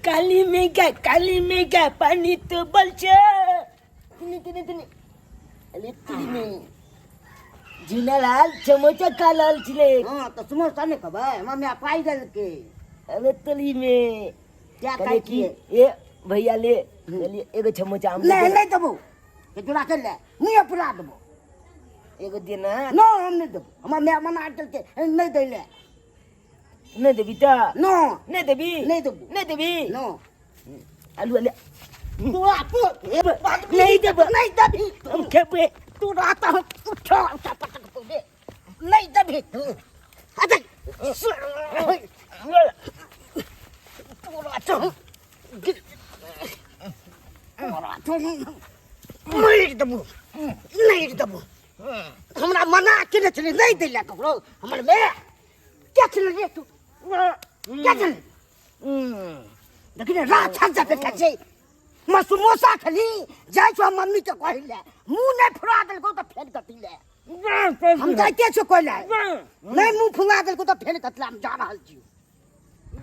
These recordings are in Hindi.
काली मेघा पानी तो बल्छ तिनी अरे तिनी में झुनालाल चमचा कालाल छिले हां तो समोसा ने खबर मम्मी पाई गल के अरे तली में क्या काई की ये भैया ले चलिए एगो चमचा आम ले दबो के जुड़ा कर ले नहीं अपराध दबो एगो देना नो हम नहीं दबो हम मैं मना के नहीं दे ले नहीं देबी ता नो नहीं देबी नहीं देबो नो आलू ले तू आप नहीं देबी हम खेपे तू रात हो उठो पटक को दे नहीं दबी तू अरे तू रात नहीं दबो हमरा मना के चले नहीं दे ले ककरो हमर में क्या चल रे तू क्या चल लेकिन रात छक जाते कैसे मैं समोसा खली जाय छो मम्मी के कहले मुंह नहीं फुला दल को तो फेल कती ले हम जाते छो कहले नहीं मुंह फुला दल को तो फेल कतला हम जा रहल छी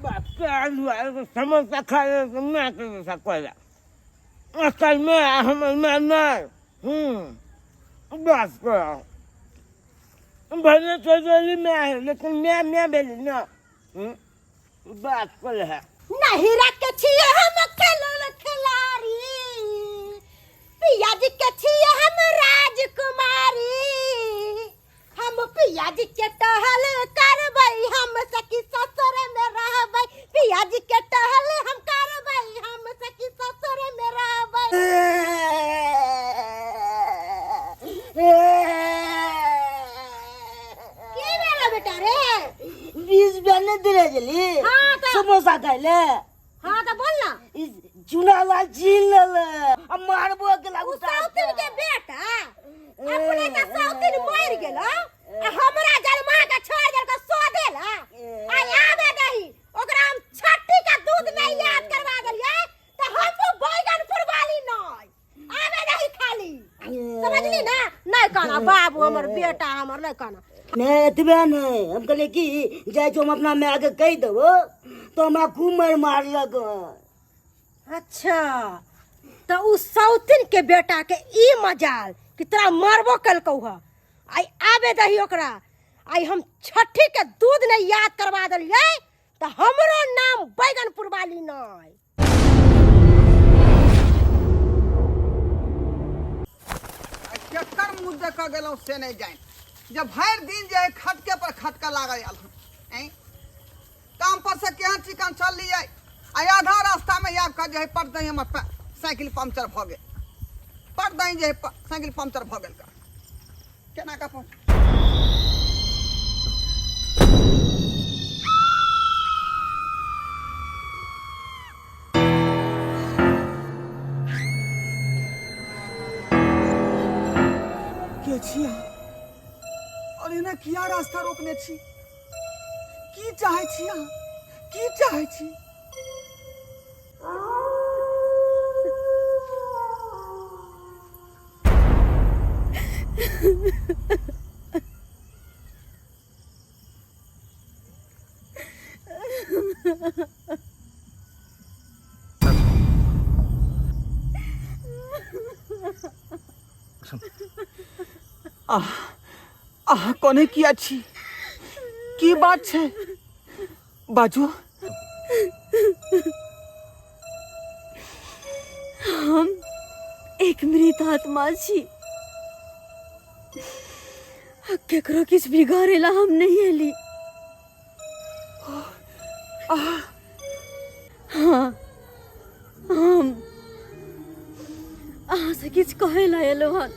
बाप आलू समोसा खाए मैं के सकला असल में हम ना बस भले चोरी में है लेकिन मैं बेली ना बात कर है नहीं रखे छिए हम खिलाड़ी पिया जी के छिए हम राजकुमारी हम पिया जी के टहल करबई हम सखी ससुर में रहबई पिया जी के टहल हम करबई हम सखी ससुर में रहबई की मेरा बेटा रे 20 बने दिले जली हाँ तो समोसा खाइले हाँ तो बोल ना चुनाला झील अब मारबो के लागू साउथिन के बेटा अपने का साउथिन मर गेलो हमरा जलमा के छोड़ देल के सो देला आ आवे नहीं ओकरा हम छठी का दूध नहीं याद करवा देलिए तो हमको बैगन फुरवाली नहीं आवे नहीं खाली समझली ना नहीं कहना बाबू हमर बेटा हमर नहीं कहना मैं इतबे नहीं हम कहले कि जाय जो हम अपना में आगे कह देबो तो हमरा कुमर मारलक अच्छा तो उस साउथिन के बेटा के ई मजाल कि तोरा मारबो कलकौ ह आई आवे दही ओकरा आई हम छठी के दूध नहीं याद करवा देलिए तो हमरो नाम बैगनपुर वाली नहीं केकर मुद्दे का गेलौ से नहीं जान जब भर दिन जे खटके पर खटका लागल हैं काम पर से केहन चिकन चल लिये आ आधा रास्ता में याब का जे पड़ दई हमर साइकिल पंक्चर भ गेल पड़ दई जे साइकिल पंक्चर भ गेल का केना का पहुंच के छिया और इन्हें किया रास्ता रोकने छी की चाहे छिया की चाहे छी कोने किया छी की बात छे बाजू हम एक मृत आत्मा छी केकरो किछ बिगाड़ेला हम नहीं एली हाँ हम अहाँ से किछ कहे ला एलो हन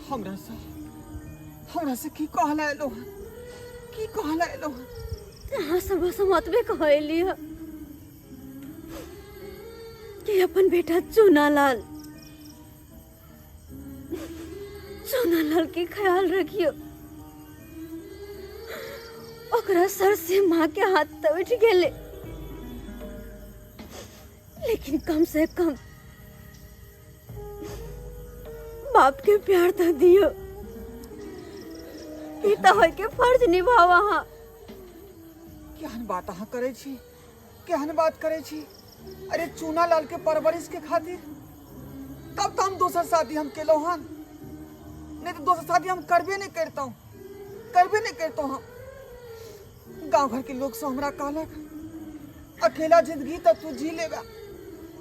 हमरा से की कहला एलो अहाँ सब बस मतबे कहली ह कि अपन बेटा चुनालाल के ख्याल रखियो ओकरा सर से माँ के हाथ तो उठ गेले लेकिन कम से कम बाप के प्यार तो दियो पिता होय के फर्ज निभावा हाँ केहन बात अहाँ करे छी केहन बात करे छी। अरे चूना लाल के परवरिश के खातिर तब तो हम दोसर शादी हम केलो हन, नहीं तो दोसर शादी हम करबे नहीं करता हूँ, करबे नहीं करता हूँ। गांव घर के लोग से हमरा कहलक अकेला जिंदगी तो तू जी लेगा,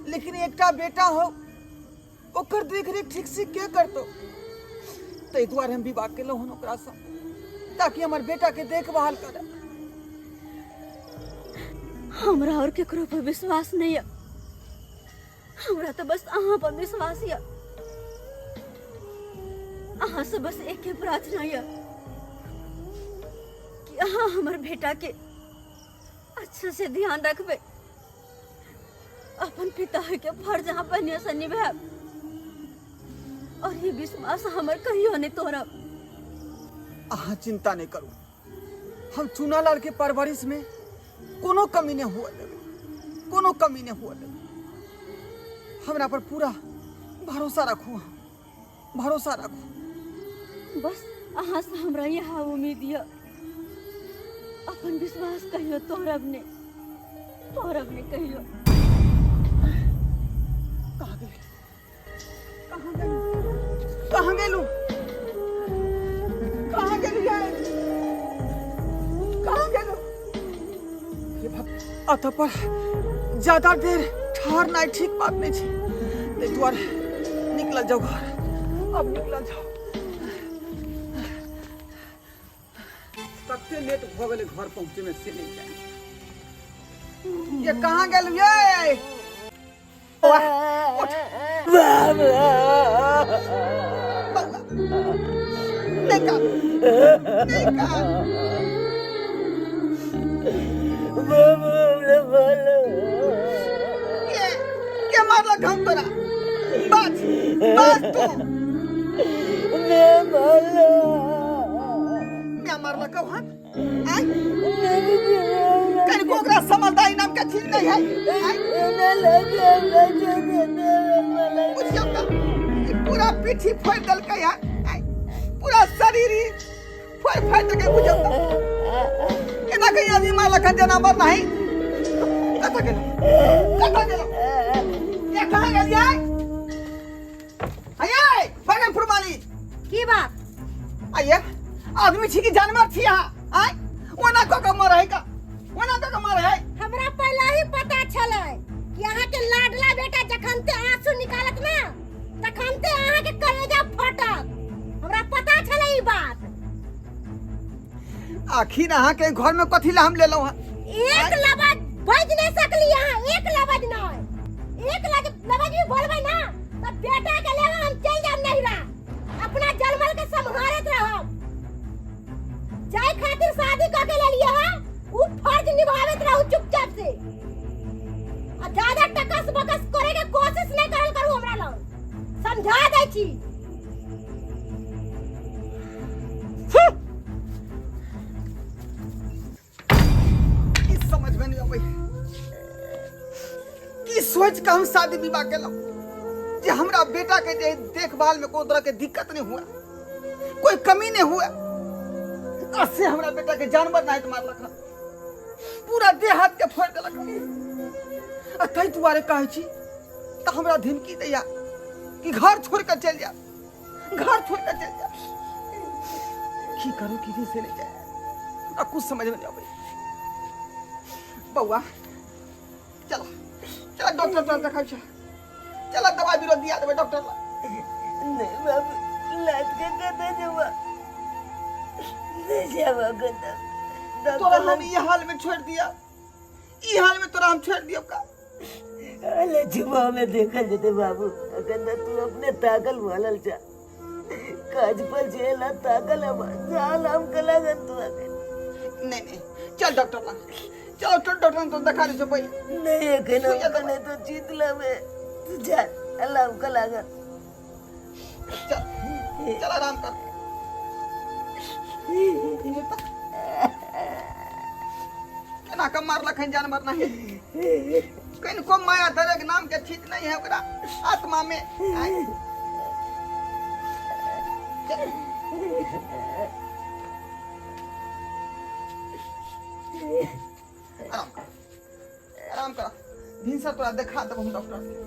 लेकिन एकटा बेटा हो ओकर देख रेख ठीक से के करतो। तै दुआरे हम विवाह केलो हन ओकरा से, ताकि हमर बेटा के देखभाल करे। हमरा और केकरो पर विश्वास नहीं है, हमरा तो बस अहाँ पर विश्वास है। अहाँ से बस एक ही प्रार्थना है कि अहाँ हमर बेटा के अच्छा से ध्यान रखबे, अपन पिता के फर्ज अहाँ बढ़िया से निभाब, और ये विश्वास हमर कहियो नहीं तोड़ब। अहाँ चिंता नहीं करू, हम चूनालाल के परवरिश में कोनो कमी नहीं हुआ देवे, कोनो कमी नहीं हुआ देवे। हमरा पर पूरा भरोसा रखो, भरोसा रखो। बस अहाँ से हमरा यहाँ उम्मीद है, अपन विश्वास कहियो तोड़ब ने कहियो। कहाँ गए, कहाँ गए, कहाँ गेलू, कहाँ गेलू यार, कहाँ गेलू? ये बात अतः पर ज्यादा देर ठहरना ठीक बात नहीं थी। नहीं द्वारे निकल जाओ घर, अब निकल जाओ। तत्ते लेट हो गए घर पहुंचे में से नहीं जाए। ये कहाँ गेलू ये? उठ। निकल, निकल। क्या मारला घम तोरा? बात तू। क्या मारला कहो हाथ? कहीं कोकरा समझदारी नाम का चीज नहीं है? पूछियो का? पूरा पीठी फोड़ दल का यार, पूरा शरीर ही फोड़ के पूछियो का? इतना कहीं आदमी मारला का जना मर नहीं? कथा गेलो, ये कहाँ गई है? आये, भगन फुरमाली। की बात? आये, आदमी छी की जानवर छी यहाँ? आय, वो ना को मर है का? वो ना को मर है? हमरा पहले ही पता छले कि अहाँ के लाडला बेटा जखनते आंसू निकालत ना, तखनते अहाँ के कलेजा फटत। हमरा पता छले ई बात। आखिर अहाँ के घर में कथी ला हम ले लो हैं? एक लबज बज नहीं सकली यहाँ, एक लबज नहीं। एक लबज भी बोलबे ना तो बेटा के लेवा हम चल जाम नहीं रहा, अपना जलमल के संभालत रहब। जाय खातिर शादी क के ले लिया है, उ फर्ज निभावत रहू चुपचाप से। आ ज्यादा टकस बकस करे के कोशिश नहीं करल करू हमरा लग, समझा दै छी। समझ में नहीं आवे की सोच का हम शादी विवाह केलो जे हमरा बेटा के जे देखभाल में कोई तरह के दिक्कत नहीं हुआ, कोई कमी नहीं हुआ। ऐसे हमरा बेटा के जानवर नाइट मारलक, पूरा देह हाथ के फोड़ देलक। आ तै दुआरे कहै छी त हमरा धमकी दैया कि घर छोड़ कर चल जा, घर छोड़ कर चल जा। की करू किधर से ले जाए, कुछ समझ में नहीं आवे। बउआ चला चला डॉक्टर पास दिखाओ, चला दवाई बीरो दिया देबे डॉक्टर ला। नहीं बाबू, लात के कते जवा नहीं जावा कते। तोरा हम ये हाल में छोड़ दिया, ये हाल में तोरा हम छोड़ दियो का? अले जुबा में देखल जते बाबू, अगर तू अपने ताकल वालल जा काज पर जेला ताकल हम जाल हम कलागन तू आके। नहीं चल डॉक्टर ला, चलो डॉक्टर तो दिखा दे पहले। नहीं कहना कने तो जीतला में तू जा अल्लाह हम कलागन। चल चल आराम कर। केना कम मारला खन जानवर नहीं, कहीं को माया धरे के नाम के ठीक नहीं है ओकरा आत्मा में। आराम करा भिनसर तोरा देखा देब हम डॉक्टर के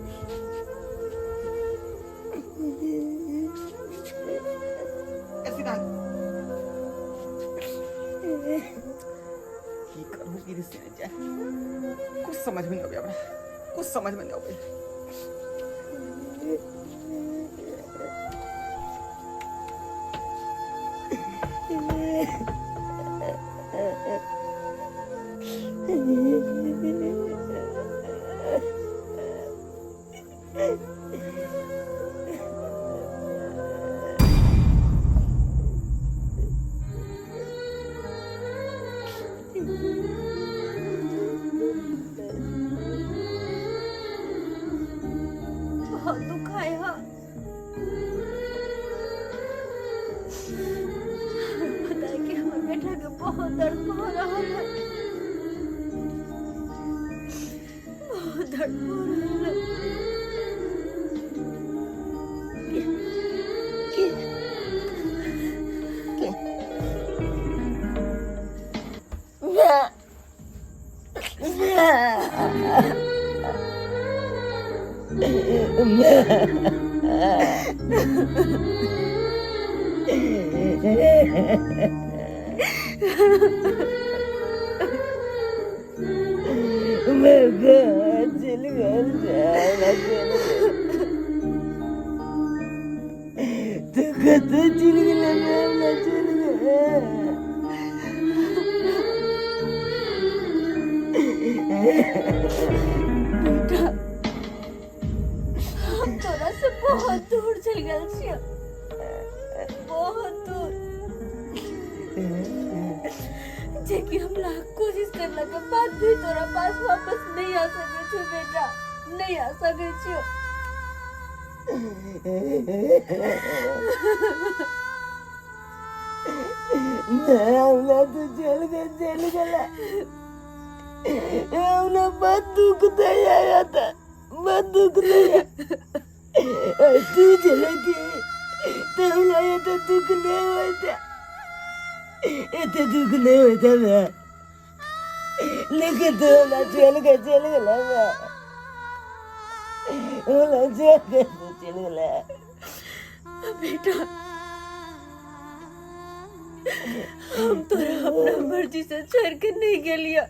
ऐसी ना की करूं की रिश्ते में जाए कुछ समझ में नहीं आवे हमरा कुछ समझ में नहीं आवे बहुत दुख है हाँ बताए कि हमारे बेटा के बहुत दर्द हो रहा है बहुत दर्द हो रहा है बेटा हम तोरा से बहुत दूर चल गए छियै बहुत दूर जे कि हम लाख कोशिश करला के बाद भी तोरा पास वापस नहीं आ सके छो बेटा नहीं आ सके छो तू चल गया ना बहुत दुख दया था बहुत दुख दया तू चले गई ये तो दुख नहीं होता ये तो दुख नहीं होता मैं लेकिन तो ना चल गया चल गया बेटा हम तोरा अपना मर्जी से छोड़ के नहीं गेलिया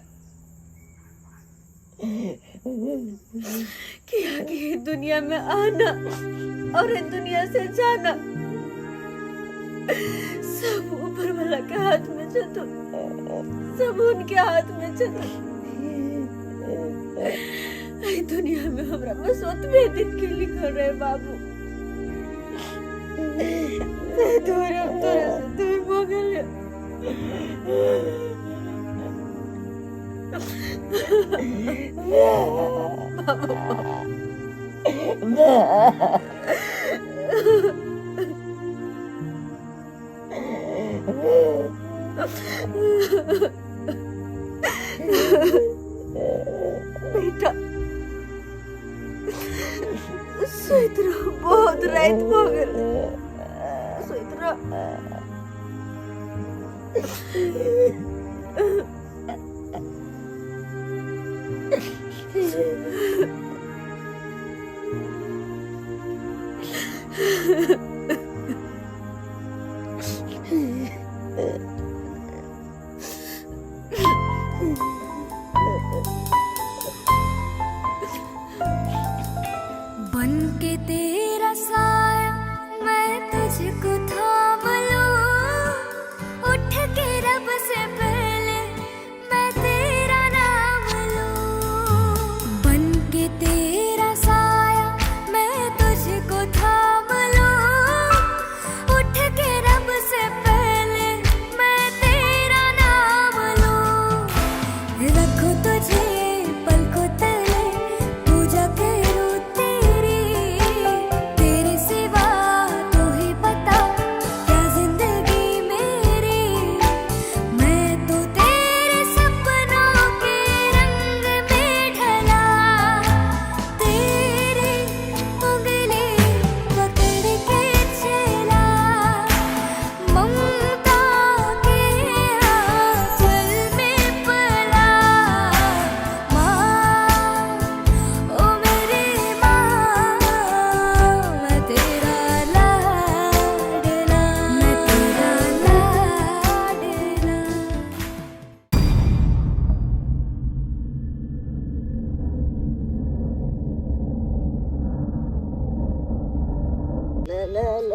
कि आगे ये दुनिया में आना और ये दुनिया से जाना सब ऊपर वाला के हाथ में छतो सब उनके हाथ में छतो ये दुनिया में हमरा बस ओतबे दिन के लिखल रहे बाबू दूर हम तोरा से दूर हो गए बेटा सोइत रहो बहुत रात हो गए सोइत रहो बन के तेरा साया मैं तुझको थाम लूं उठ के रब से पहले मैं तेरा नाम लूं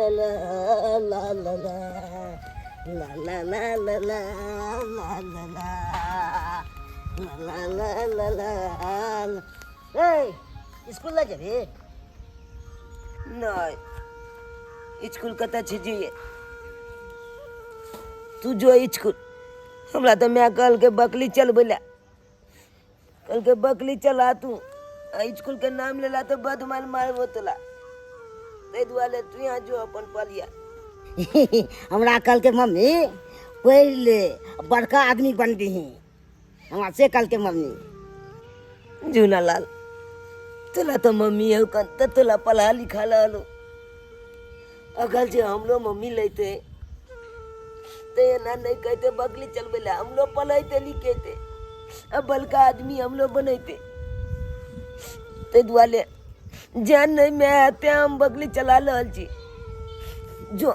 ला ला ला ला ला ला। स्कूल ना जाबे? नहीं, स्कूल कत छिजिए तू जो स्कूल। हमरा तो मैं कल के बकली चल बोला, कल के बकली चला तू स्कूल के नाम लेला तो बदमाल मारबो तोला। ते दुआरे तू यहाँ जो अपन पलिया। हमरा कल के मम्मी पहले बड़का आदमी बन दी हमरा से कल के मम्मी। जूना लाल तोला तो मम्मी है कन तोला पढ़ा लिखा लो। अगल से हम लोग मम्मी लेते ते ना नहीं कहते बकली चल बोला, हम लोग पढ़ते लिखेते, अब बड़का आदमी हम लोग बनते। ते दुआले जान नहीं मैं आते हम बकली चला रहल छी। जो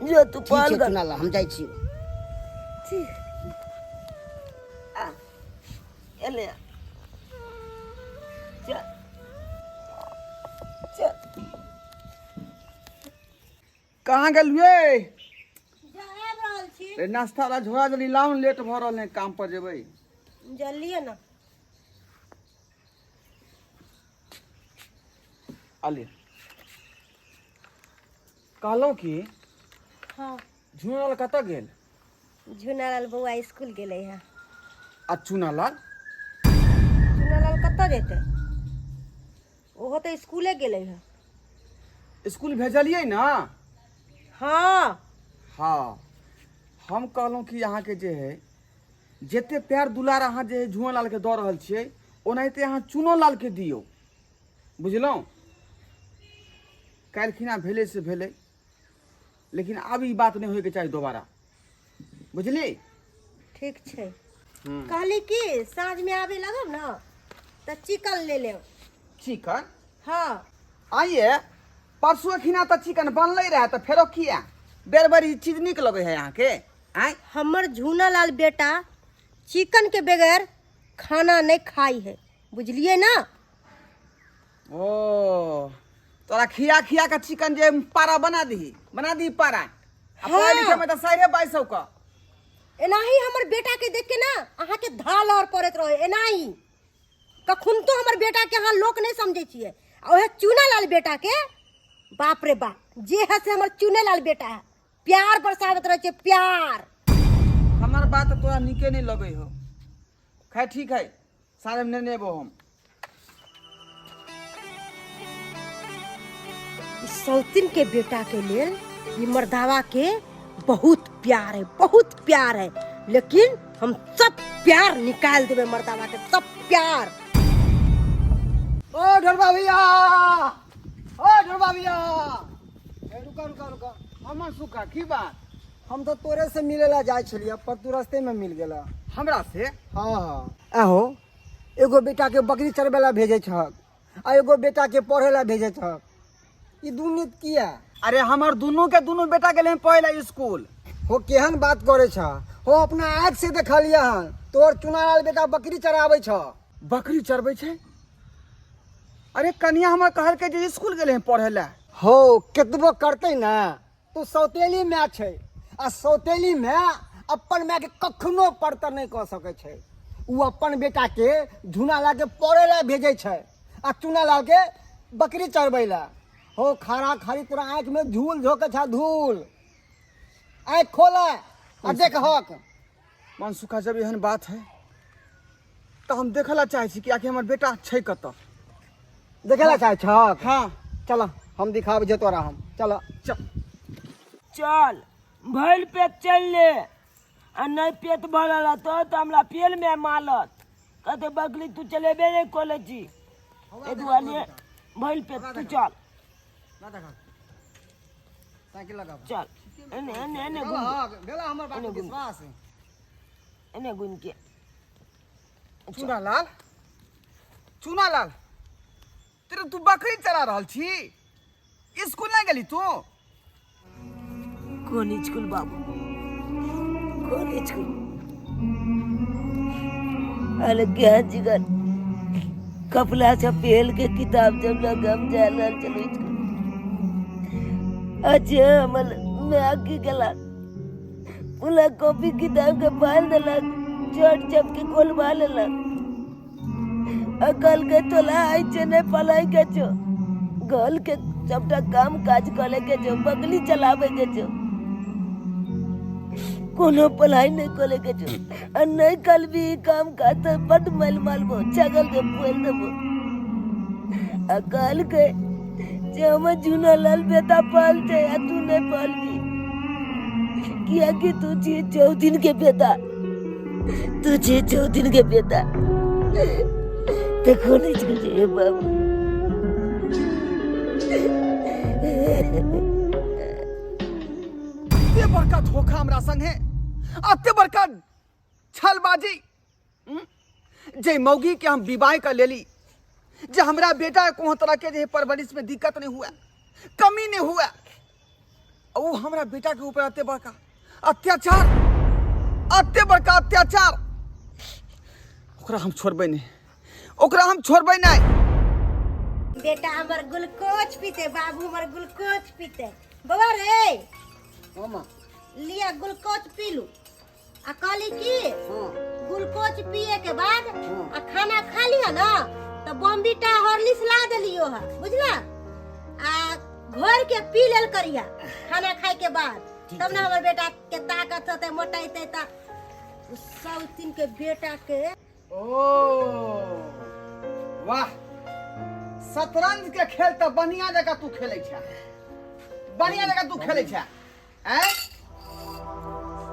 जो तू पाल कर ला हम जाई छी। आ एले चल चल। कहाँ गेलुए? जाब रहल छी। रे नाश्ता वाला झोरा जल्दी लाओ, लेट भ रहल है, काम पर जेबै। जल्दी ना। आले कहलौं कि हाँ झुनालाल कतऽ गेल? झुनालाल बौआ स्कूल गेलै है। आ चुनालाल? झुनालाल कतऽ जेतै? ओहो तो स्कूले गेलै है। स्कूल भेजलियै ना? हाँ हाँ, हम कहलौं कि अहाँके जे है जते प्यार दुलार अहाँ जे है झुनालाल के दऽ रहल छियै, ओनाहिते अहाँ चुनोलाल के दियौ, बुझलौं? काल्हिखिना भेलै से भेलै, लेकिन आब ई बात नहीं होइके चाही दोबारा, बुझली? ठीक छै। कहली कि साँझ में आवे लगब ना तो चिकन ले लेब। चिकन? हाँ आइए, परसुए खिना तो चिकन बनले रहे, तो फेरो किया बेर बेर ई चीज निक लगे है यहाँ के? आय हमर झुनालाल बेटा चिकन के बगैर खाना नहीं खाई है, बुझलिए ना? ओ तोरा खिया खिया का चिकन जे पारा बना दी पारा। हाँ। पढ़ाई लिखे में तो 2200 का। एनाही हमर बेटा के देख के ना अहाँ के धाल और पड़त रहे। एनाही कखुन तो हमर बेटा के अहाँ लोक नहीं समझे छिए। ओहे चुनालाल बेटा के बाप रे बाप, जे है से हमर चुनालाल बेटा है, प्यार बरसावत रहे छे, प्यार। हमार बात तोरा निके नहीं लगे हो। खैर ठीक है, सारे में नेबो हम। सौतिन के बेटा के लिए ये मर्दावा के बहुत प्यार है, बहुत प्यार है, लेकिन हम सब प्यार निकाल देवे मर्दावा के, सब प्यार। ओ ढोलबा भैया, ओ ढोलबा भैया, रुका। हमर सुखा की बात? हम तो तोरे से मिलेला जाय छलिया, पर तू रास्ते में मिल गेला। हमरा से? हाँ आहो, एगो बेटा के बकरी चरबेला भेजे छक, आ एगो बेटा के पढ़ेला भेजे छक। ई दुनिया किया? अरे हमर दोनों के दोनों बेटा गेले हैं पहले स्कूल। हो केहन बात करे छ? हो अपना आँख से देखलिया हन, तोर चुनालाल बेटा बकरी चरावे छ। बकरी चरबै छै? अरे कनिया हमर कहल के जे स्कूल गेले हैं पढ़े ला। हो केतबो करते ना, तू सौतेली माय छै, आ सौतेली माय अपन माय के कखनो परतर नहीं कह सके छै। उ अपन बेटा के झुनालाल के पढ़े ला भेजे छै, आ चुनालाल के बकरी चरबै ला। हो खारा खारी तोरा आँख में धूल झोंके छा, धूल। आँख खोला आ देख हक। मन सुखा जब एहन बात है तो हम देखला चाहे छी कि आखिर हमर बेटा छै कतऽ। देखेला चाहे छक? हाँ चल हम दिखाब जे तोरा हम। चल चल भइल पेट चल ले, आ नहीं पेट भरल तो हमरा पेल में मालत कहते बकली तू चलेबे नहीं कोले छी। ए दुआरे भइल पेट तू चल साइकिल लगा। चल एने भेला हमर बात के विश्वास। एने गुन के। चुनालाल तेरे तू बकरी चला रहल छी? स्कूल नहीं गेली तू? कौन स्कूल बाबू, कौन स्कूल? अरे क्या जिगर कपला से पहल के किताब जब लगम जाल चलो स्कूल। अच्छा हमल मैं आके गला पूरा कॉपी किताब के फाल देलक चट चप के खोलवा लेलक अकल के तोला आई चने पलाई के जो गल के सबटा काम काज करे के जो बगली चलावे के जो कोनो पलाई नहीं करे के जो और नहीं कल भी काम का तो बड मैल मालबो छगल के बोल देबो अकल के जे हम जूना लाल बेटा पालते या तू नहीं पालबी किया कि तू जी 14 दिन के बेटा तुझे 14 दिन के बेटा देखो नहीं चाहिए बाबू अत्ते बड़का धोखा हमरा संग है अत्ते बड़का छलबाजी जे मौगी के हम विवाह कर लेली जे हमरा बेटा को तरह के जे परवरिश में दिक्कत नहीं हुआ कमी नहीं हुआ वो हमरा बेटा के ऊपर अत्ते बड़का अत्याचार अत्ते बड़का अत्याचार ओकरा हम छोड़बै नहीं ओकरा हम छोड़बै नहीं बेटा हमर ग्लूकोज पीते बाबू हमर ग्लूकोज पीते बाबा रे मामा लिया ग्लूकोज पी लू आ कहली की ग्लूकोज पिए के बाद आ खाना खा लिया ना तो बॉम्बीटा हॉर्लिक्स ला देलियो है बुझला आ घर के पी लेल करिया खाना खाए के बाद तब ना हमर बेटा के ताकत होते मोटाइते ता सब तीन के बेटा के ओ वाह शतरंज के खेल तो बढ़िया जगह तू खेले छ बढ़िया जगह तू खेले छ हैं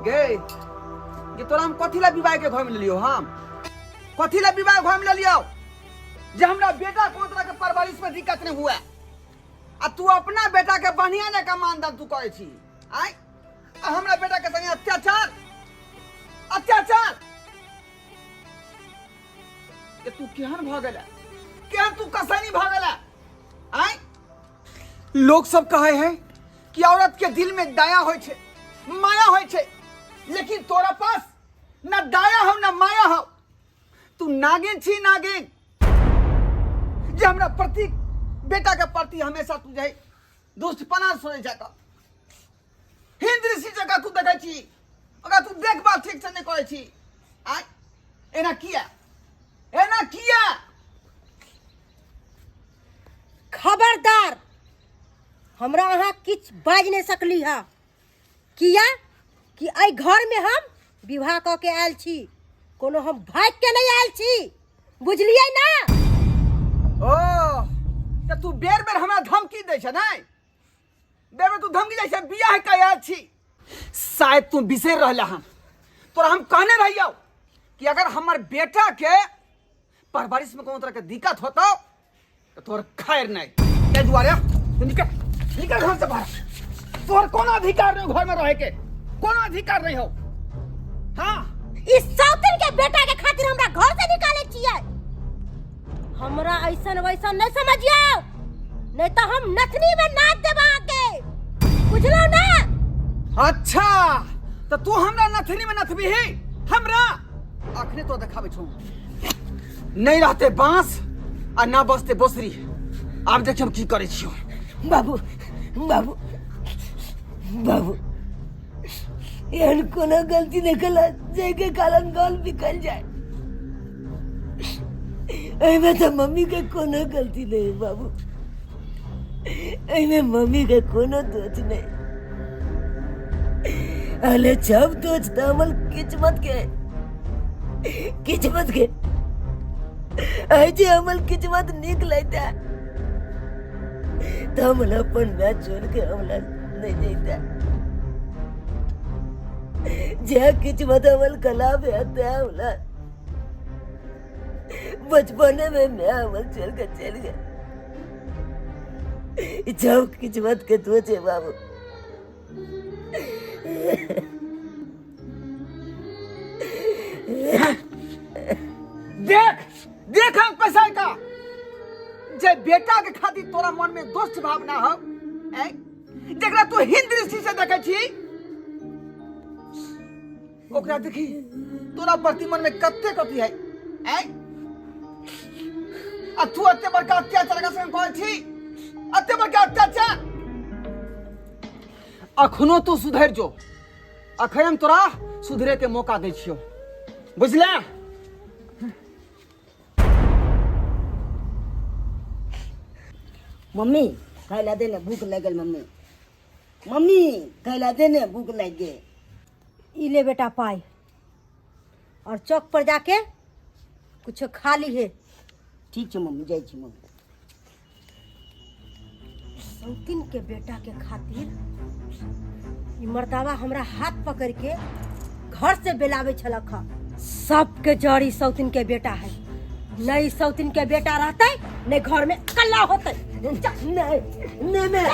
गे ये तोरा हम कथी ला विवाह के घर में लियो हम कथी ला विवाह घर में लियो जे हमरा बेटा को तरह के परवरिश में दिक्कत नहीं हुआ आ तू अपना बेटा के बढ़िया जगह मानदान तू करे छी आय आ हमरा बेटा के संगे अत्याचार अत्याचार कि तू केहन भ गेला केहन तू कसैनी भ गेला आय लोग सब कहे है कि औरत के दिल में दया होय छे माया होय छे लेकिन तोरा पास न दया हो न माया हो तू नागिन छी नागिन जे हमरा प्रति बेटा के प्रति हमेशा तू जे दुष्टपना सोचे जाता हिंद्रसी जगह तू देखे छी अगर तू देखभाल ठीक से नहीं करे छी आय एना किया खबरदार हमरा अहाँ किछ बाज नहीं सकली है किया कि आई घर में हम विवाह क के आयल छी कोनो हम भाग के नहीं आयल छी बुझलियै ना ओ त तू बेर बेर हमरा धमकी दै छ नहीं बेर बेर तू धमकी दै छ बियाह के आयल छी शायद तू बिसर रहला हन तोरा हम कहने रहियो कि अगर हमर बेटा के परवरिश में कोनो तरह के दिक्कत होतो तो तोर खैर नहीं के दुआरे निकल घर से बाहर तोर कोनो अधिकार नहीं घर में रहे के कोनो अधिकार नहीं हो हाँ इस सौतन के बेटा के खातिर हमरा घर से निकाले छियै हमरा ऐसन वैसन नहीं समझियो नहीं तो हम नथनी में नाच देबा के बुझलो ना अच्छा तो तू हमरा नथनी में नथबी है हमरा अखने तो देखाबे छौ नहीं रहते बांस आ ना बसते बोसरी आब देख हम की करे छियो बाबू बाबू बाबू यार कोनो गलती नहीं कला जे के कारण गल निकल जाए एमे तो मम्मी के कोनो गलती नहीं बाबू एमे मम्मी के कोनो दोष नहीं अले सब दोष तो हमल किस्मत के ऐसे हमल किस्मत निकलता तो हमला अपन मैच छोड़ के हमला नहीं देता जे किस्मत हमल खराब है हमला बचपने में मैं हमल छोड़ के चल गया जब किस्मत के दोष है बाबू देख देख हम पैसा का जे बेटा के खातिर तोरा मन में दोस्त भावना हो जकरा तू हिंद दृष्टि से देखे छी ओकरा देखी तोरा प्रति मन में कत्ते कथी है आ तू अत्ते बड़का अत्याचार का संग कहै छी अत्ते बड़का अत्याचार अखनो तू सुधर जो, अखन हम तोरा सुधरे के मौका दै छियो, बुझले? मम्मी खाइला दे ने, भूख लगल मम्मी। मम्मी खाइला दे ने, भूख लग गए। ई ले बेटा पाई, और चौक पर जाके कुछ खा ली है। ठीक छै मम्मी, जाइ छी मम्मी। सौतीन के बेटा के खातिर ई मर्दावा हमरा हाथ पकड़ के घर से बेलावे छलक ह। सबके जड़ी सौतीन के बेटा है। नहीं सौतीन के बेटा रहते नहीं घर में कल्ला होते। नहीं मैं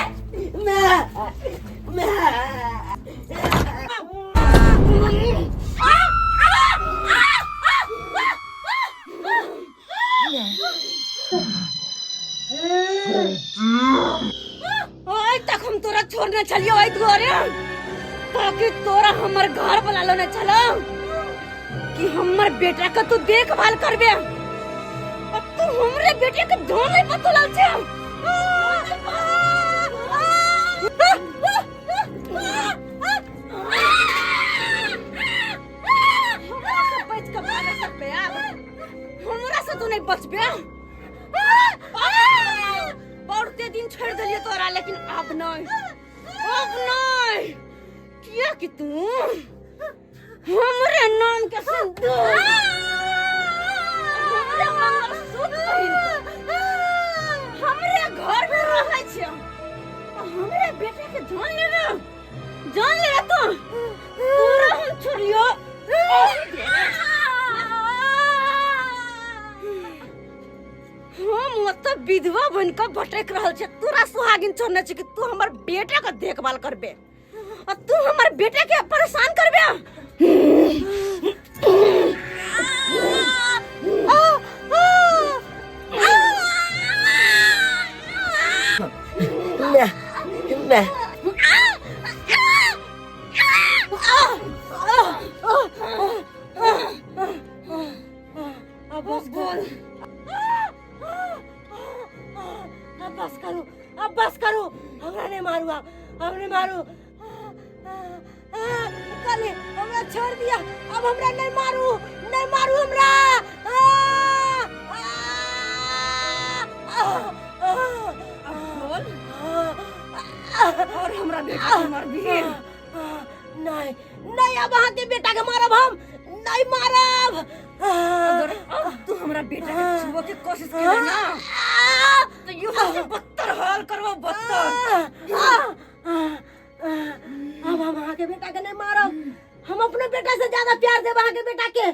आज तक हम तोरा छोड़ने चलियो आई दुआरे, ताकि तोरा हमर घर बुला लो न चलो कि हमर बेटा का तू देखभाल करबे। अब तू हमरे बेटे के ढोल नहीं पतुलल छे। हमरा से तू नहीं बचबे। बढ़ते दिन छोड़ दिलिए तोरा, लेकिन अब नहीं, अब नहीं। किया कि तू हमरे नाम के सिंदूर, हमरे मंगलसूत्र पहिन हमरे घर में रहै छै, हमरे बेटे के जान ले तू पूरा हम छोड़ियो। हम मतलब विधवा बनकर भटक रहल छे, तोरा सुहागिन छोड़ने छे कि तू हमर बेटे का देखभाल करबे और तू हमर बेटे के परेशान करबे। मैं अब बस बोल, अब बस करो, हमरा नहीं मारू, अब नहीं मारू। कल हमरा छोड़ दिया, अब हमरा नहीं मारू हमरा। और हमरा बेटा के मार दिए। नहीं अब अहाँ के बेटा के मारब, हम नहीं मारब। अगर तू हमरा बेटा के छुबो के कोशिश करे ना तो युवा से बदतर हाल करबो, बदतर। अब हम अहाँ के बेटा के नहीं मारब, हम अपने बेटा से ज्यादा प्यार देब अहाँ के बेटा के।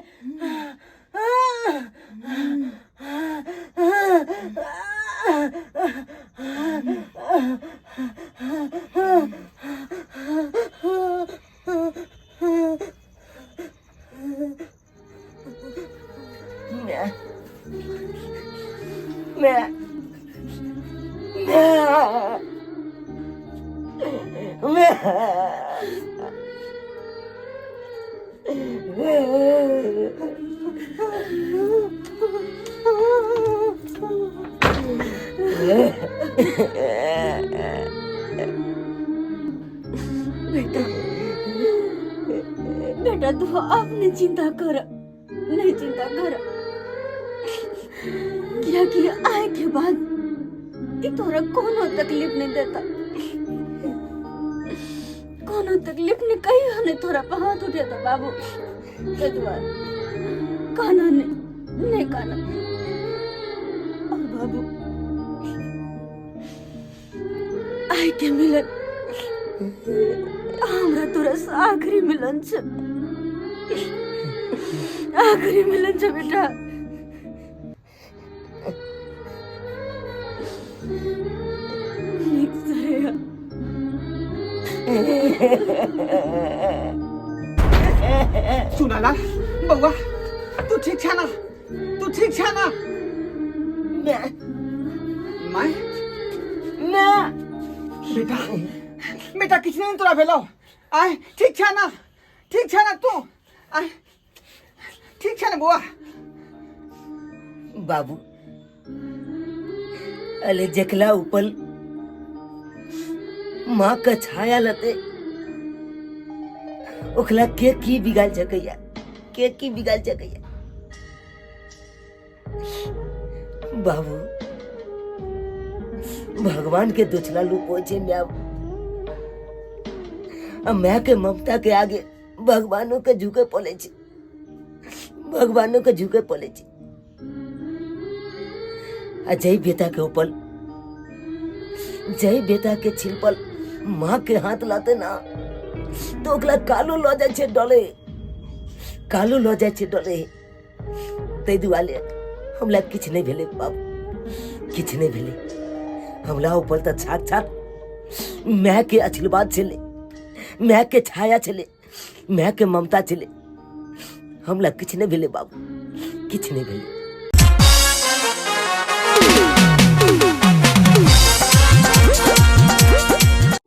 बेटा तू अपनी चिंता कर, नहीं चिंता कर, क्या कि आए के बाद ये तोरा कोनो तकलीफ नहीं देता, कोनो तकलीफ नहीं, कहीं हने तोरा पे हाथ उठेता बाबू। काना नहीं काना। और बाबू आए के मिलन हमरा तोरा से आखिरी मिलन छ, आखिरी मिलन छ बेटा। नीक से रहेगा। सुनालाल बउआ, तू ठीक छे ना? तू ठीक छे ना? मैं बेटा बेटा किछ नहीं तोरा भेलो, आय ठीक छे ना? ठीक छे ना तू? आय ठीक छे ना बउआ? बाबू अले जकला ऊपर माँ का छाया लते ओखला के की बिगाड़ सकैया, के की बिगाड़ सकैया। बाबू भगवान के दोछला लूप हो छे म्या। मैं के ममता के आगे भगवानों के झुके पड़े छे, भगवानों के झुके पड़े छे। जय बेटा के ऊपर, जय बेटा के छिलपल माँ के हाथ लाते ना तो ओकला कालो लो जाए छे डले, कालो लो जाए छे डले। तै दुआले हमला किछ नहीं भेले बाबू, किछ नहीं भेले। हमला ऊपर तो साक्षात मैं के आशीर्वाद छले, मैं के छाया छले, मैं के ममता छले। हमला किछ नहीं भेले बाबू, किछ नहीं भेले।